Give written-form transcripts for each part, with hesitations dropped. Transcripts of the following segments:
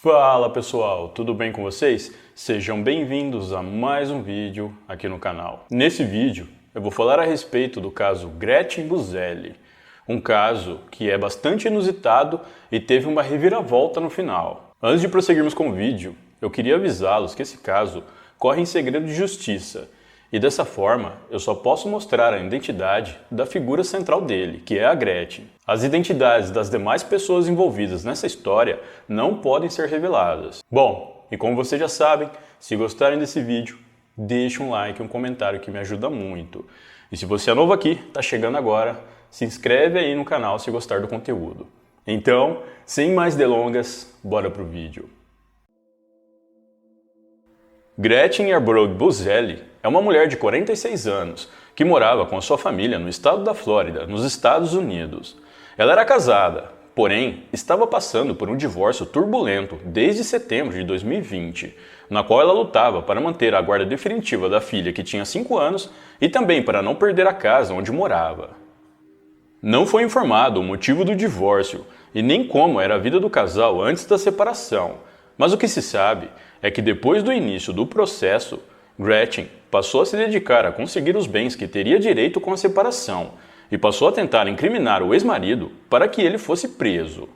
Fala pessoal, tudo bem com vocês? Sejam bem-vindos a mais um vídeo aqui no canal. Nesse vídeo eu vou falar a respeito do caso Gretchen Buzelli, um caso que é bastante inusitado e teve uma reviravolta no final. Antes de prosseguirmos com o vídeo, eu queria avisá-los que esse caso corre em segredo de justiça e dessa forma eu só posso mostrar a identidade da figura central dele, que é a Gretchen. As identidades das demais pessoas envolvidas nessa história não podem ser reveladas. Bom, e como vocês já sabem, se gostarem desse vídeo, deixe um like e um comentário que me ajuda muito. E se você é novo aqui, está chegando agora, se inscreve aí no canal se gostar do conteúdo. Então, sem mais delongas, bora pro vídeo. Gretchen Yarbrough Buzelli é uma mulher de 46 anos que morava com a sua família no estado da Flórida, nos Estados Unidos. Ela era casada, porém estava passando por um divórcio turbulento desde setembro de 2020, na qual ela lutava para manter a guarda definitiva da filha que tinha 5 anos e também para não perder a casa onde morava. Não foi informado o motivo do divórcio e nem como era a vida do casal antes da separação, mas o que se sabe é que depois do início do processo, Gretchen passou a se dedicar a conseguir os bens que teria direito com a separação e passou a tentar incriminar o ex-marido para que ele fosse preso.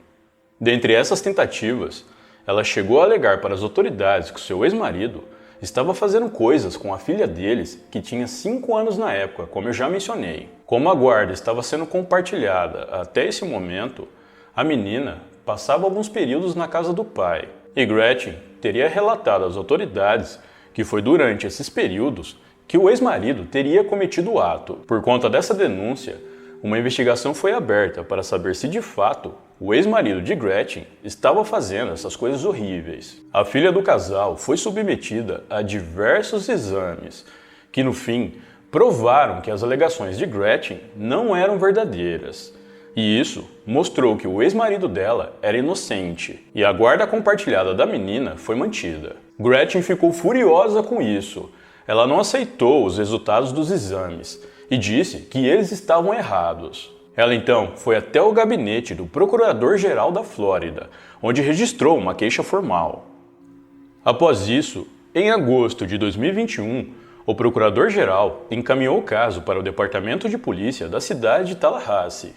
Dentre essas tentativas, ela chegou a alegar para as autoridades que seu ex-marido estava fazendo coisas com a filha deles, que tinha 5 anos na época, como eu já mencionei. Como a guarda estava sendo compartilhada até esse momento, a menina passava alguns períodos na casa do pai. E Gretchen teria relatado às autoridades que foi durante esses períodos que o ex-marido teria cometido o ato. Por conta dessa denúncia, uma investigação foi aberta para saber se de fato o ex-marido de Gretchen estava fazendo essas coisas horríveis. A filha do casal foi submetida a diversos exames, que no fim provaram que as alegações de Gretchen não eram verdadeiras. E isso mostrou que o ex-marido dela era inocente, e a guarda compartilhada da menina foi mantida. Gretchen ficou furiosa com isso. Ela não aceitou os resultados dos exames e disse que eles estavam errados. Ela então foi até o gabinete do Procurador-Geral da Flórida, onde registrou uma queixa formal. Após isso, em agosto de 2021, o Procurador-Geral encaminhou o caso para o Departamento de Polícia da cidade de Tallahassee.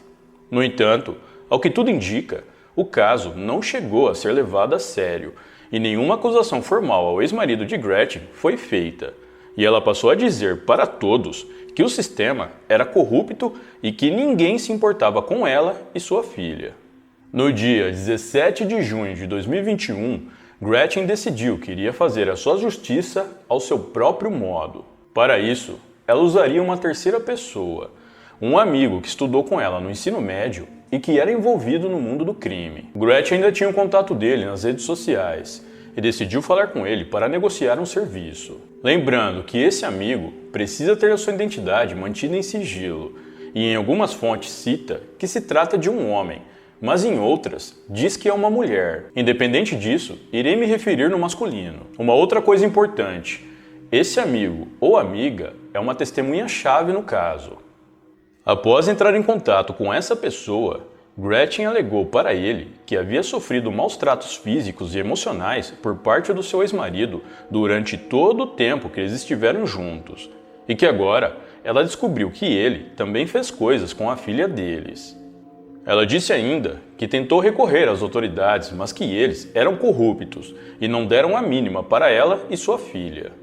No entanto, ao que tudo indica, o caso não chegou a ser levado a sério e nenhuma acusação formal ao ex-marido de Gretchen foi feita. E ela passou a dizer para todos que o sistema era corrupto e que ninguém se importava com ela e sua filha. No dia 17 de junho de 2021, Gretchen decidiu que iria fazer a sua justiça ao seu próprio modo. Para isso, ela usaria uma terceira pessoa, um amigo que estudou com ela no ensino médio e que era envolvido no mundo do crime. Gretchen ainda tinha o contato dele nas redes sociais e decidiu falar com ele para negociar um serviço. Lembrando que esse amigo precisa ter a sua identidade mantida em sigilo e em algumas fontes cita que se trata de um homem, mas em outras diz que é uma mulher. Independente disso, irei me referir no masculino. Uma outra coisa importante, esse amigo ou amiga é uma testemunha-chave no caso. Após entrar em contato com essa pessoa, Gretchen alegou para ele que havia sofrido maus tratos físicos e emocionais por parte do seu ex-marido durante todo o tempo que eles estiveram juntos, e que agora ela descobriu que ele também fez coisas com a filha deles. Ela disse ainda que tentou recorrer às autoridades, mas que eles eram corruptos e não deram a mínima para ela e sua filha.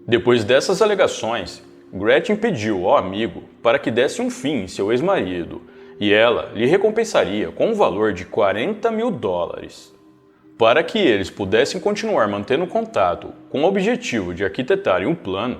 Depois dessas alegações, Gretchen pediu ao amigo para que desse um fim em seu ex-marido e ela lhe recompensaria com um valor de $40 mil. Para que eles pudessem continuar mantendo contato com o objetivo de arquitetarem um plano,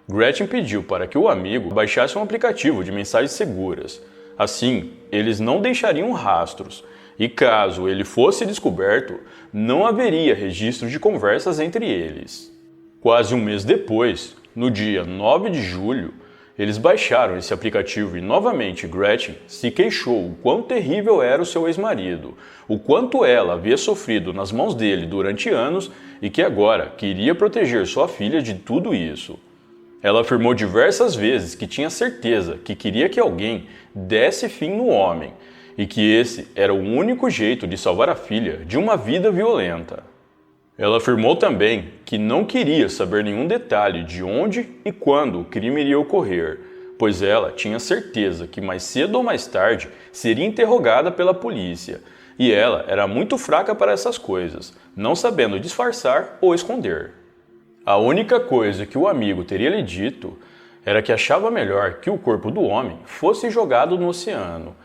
Gretchen pediu para que o amigo baixasse um aplicativo de mensagens seguras. Assim, eles não deixariam rastros e caso ele fosse descoberto, não haveria registro de conversas entre eles. Quase um mês depois, no dia 9 de julho, eles baixaram esse aplicativo e novamente Gretchen se queixou o quão terrível era o seu ex-marido, o quanto ela havia sofrido nas mãos dele durante anos e que agora queria proteger sua filha de tudo isso. Ela afirmou diversas vezes que tinha certeza que queria que alguém desse fim no homem e que esse era o único jeito de salvar a filha de uma vida violenta. Ela afirmou também que não queria saber nenhum detalhe de onde e quando o crime iria ocorrer, pois ela tinha certeza que mais cedo ou mais tarde seria interrogada pela polícia, e ela era muito fraca para essas coisas, não sabendo disfarçar ou esconder. A única coisa que o amigo teria lhe dito era que achava melhor que o corpo do homem fosse jogado no oceano,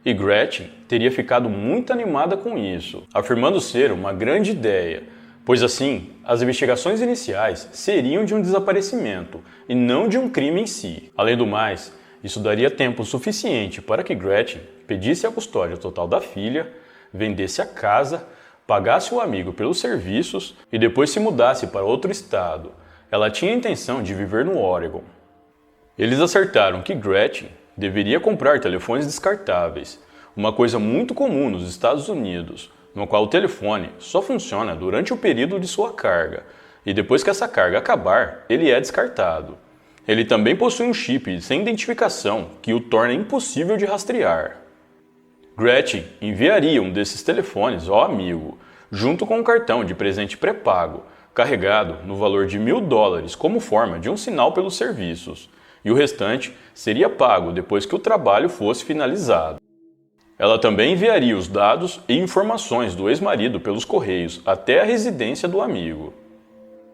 e Gretchen teria ficado muito animada com isso, afirmando ser uma grande ideia, pois assim as investigações iniciais seriam de um desaparecimento e não de um crime em si. Além do mais, isso daria tempo suficiente para que Gretchen pedisse a custódia total da filha, vendesse a casa, pagasse o amigo pelos serviços e depois se mudasse para outro estado. Ela tinha a intenção de viver no Oregon. Eles acertaram que Gretchen deveria comprar telefones descartáveis, uma coisa muito comum nos Estados Unidos, no qual o telefone só funciona durante o período de sua carga, e depois que essa carga acabar, ele é descartado. Ele também possui um chip sem identificação que o torna impossível de rastrear. Gretchen enviaria um desses telefones ao amigo, junto com um cartão de presente pré-pago, carregado no valor de $1.000 como forma de um sinal pelos serviços, e o restante seria pago depois que o trabalho fosse finalizado. Ela também enviaria os dados e informações do ex-marido pelos correios até a residência do amigo.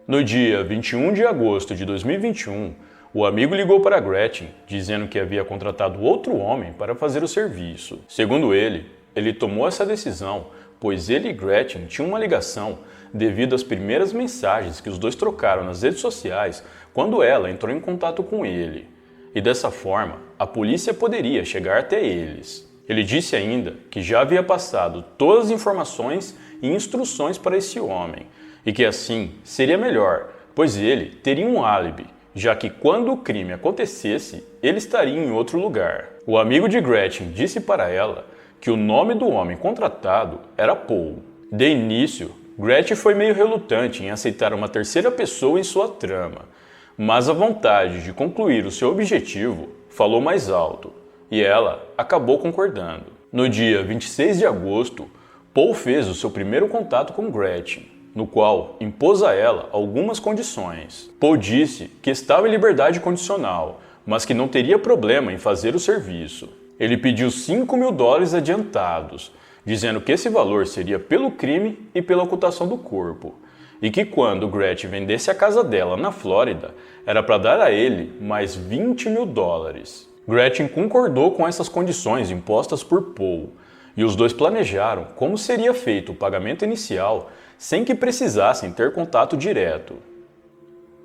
No dia 21 de agosto de 2021, o amigo ligou para Gretchen, dizendo que havia contratado outro homem para fazer o serviço. Segundo ele tomou essa decisão pois ele e Gretchen tinham uma ligação devido às primeiras mensagens que os dois trocaram nas redes sociais quando ela entrou em contato com ele. E dessa forma, a polícia poderia chegar até eles. Ele disse ainda que já havia passado todas as informações e instruções para esse homem, e que assim seria melhor, pois ele teria um álibi, já que quando o crime acontecesse, ele estaria em outro lugar. O amigo de Gretchen disse para ela que o nome do homem contratado era Paul. De início, Gretchen foi meio relutante em aceitar uma terceira pessoa em sua trama, mas a vontade de concluir o seu objetivo falou mais alto, e ela acabou concordando. No dia 26 de agosto, Paul fez o seu primeiro contato com Gretchen, no qual impôs a ela algumas condições. Paul disse que estava em liberdade condicional, mas que não teria problema em fazer o serviço. Ele pediu $5.000 adiantados, dizendo que esse valor seria pelo crime e pela ocultação do corpo, e que quando Gretchen vendesse a casa dela na Flórida, era para dar a ele mais $20.000. Gretchen concordou com essas condições impostas por Paul, e os dois planejaram como seria feito o pagamento inicial sem que precisassem ter contato direto.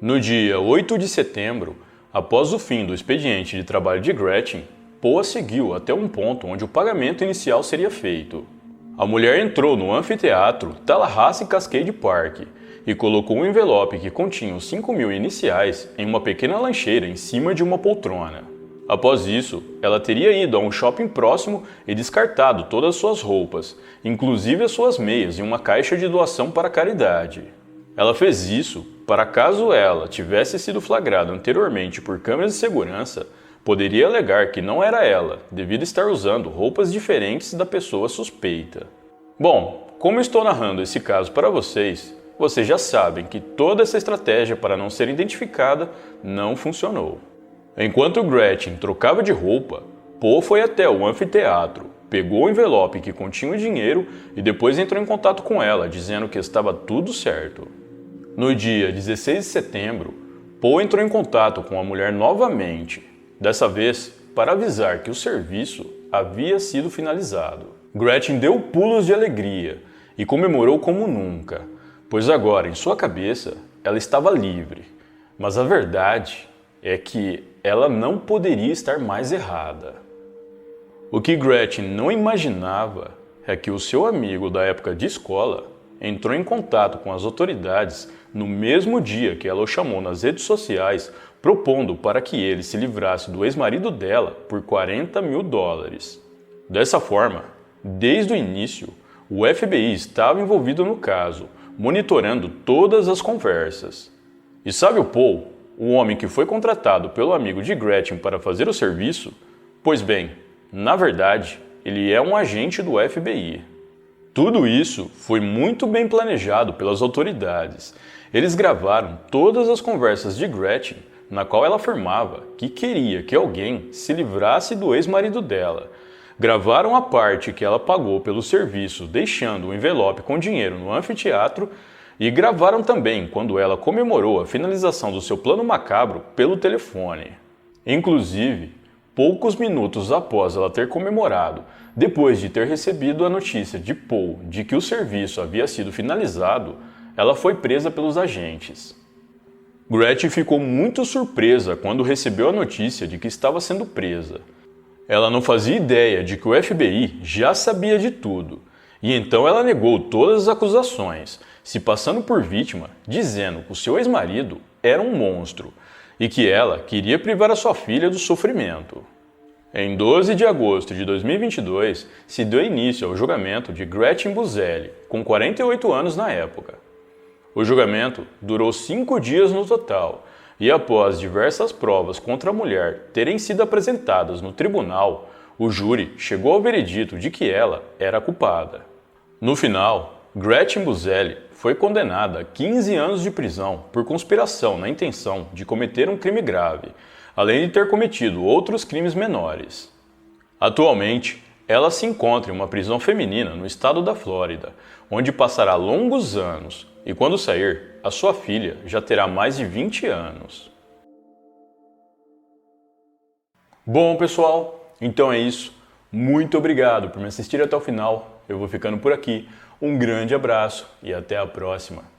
No dia 8 de setembro, após o fim do expediente de trabalho de Gretchen, Paul a seguiu até um ponto onde o pagamento inicial seria feito. A mulher entrou no anfiteatro Tallahassee Cascade Park e colocou um envelope que continha os $5.000 iniciais em uma pequena lancheira em cima de uma poltrona. Após isso, ela teria ido a um shopping próximo e descartado todas as suas roupas, inclusive as suas meias, em uma caixa de doação para a caridade. Ela fez isso para caso ela tivesse sido flagrada anteriormente por câmeras de segurança, poderia alegar que não era ela, devido a estar usando roupas diferentes da pessoa suspeita. Bom, como estou narrando esse caso para vocês já sabem que toda essa estratégia para não ser identificada não funcionou. Enquanto Gretchen trocava de roupa, Paul foi até o anfiteatro, pegou o envelope que continha o dinheiro e depois entrou em contato com ela, dizendo que estava tudo certo. No dia 16 de setembro, Paul entrou em contato com a mulher novamente, dessa vez para avisar que o serviço havia sido finalizado. Gretchen deu pulos de alegria e comemorou como nunca, pois agora em sua cabeça ela estava livre, mas a verdade é que ela não poderia estar mais errada. O que Gretchen não imaginava é que o seu amigo da época de escola entrou em contato com as autoridades no mesmo dia que ela o chamou nas redes sociais, propondo para que ele se livrasse do ex-marido dela por $40.000. Dessa forma, desde o início, o FBI estava envolvido no caso, monitorando todas as conversas. E sabe o Paul, o homem que foi contratado pelo amigo de Gretchen para fazer o serviço? Pois bem, na verdade, ele é um agente do FBI. Tudo isso foi muito bem planejado pelas autoridades. Eles gravaram todas as conversas de Gretchen, na qual ela afirmava que queria que alguém se livrasse do ex-marido dela. Gravaram a parte que ela pagou pelo serviço, deixando o envelope com dinheiro no anfiteatro, e gravaram também quando ela comemorou a finalização do seu plano macabro pelo telefone. Inclusive, poucos minutos após ela ter comemorado, depois de ter recebido a notícia de Paul de que o serviço havia sido finalizado, ela foi presa pelos agentes. Gretchen ficou muito surpresa quando recebeu a notícia de que estava sendo presa. Ela não fazia ideia de que o FBI já sabia de tudo, e então ela negou todas as acusações, se passando por vítima, dizendo que o seu ex-marido era um monstro e que ela queria privar a sua filha do sofrimento. Em 12 de agosto de 2022, se deu início ao julgamento de Gretchen Buzelli, com 48 anos na época. O julgamento durou 5 dias no total, e após diversas provas contra a mulher terem sido apresentadas no tribunal, o júri chegou ao veredito de que ela era culpada. No final, Gretchen Buzelli foi condenada a 15 anos de prisão por conspiração na intenção de cometer um crime grave, além de ter cometido outros crimes menores. Atualmente, ela se encontra em uma prisão feminina no estado da Flórida, onde passará longos anos, e quando sair, a sua filha já terá mais de 20 anos. Bom, pessoal, então é isso. Muito obrigado por me assistir até o final. Eu vou ficando por aqui. Um grande abraço e até a próxima.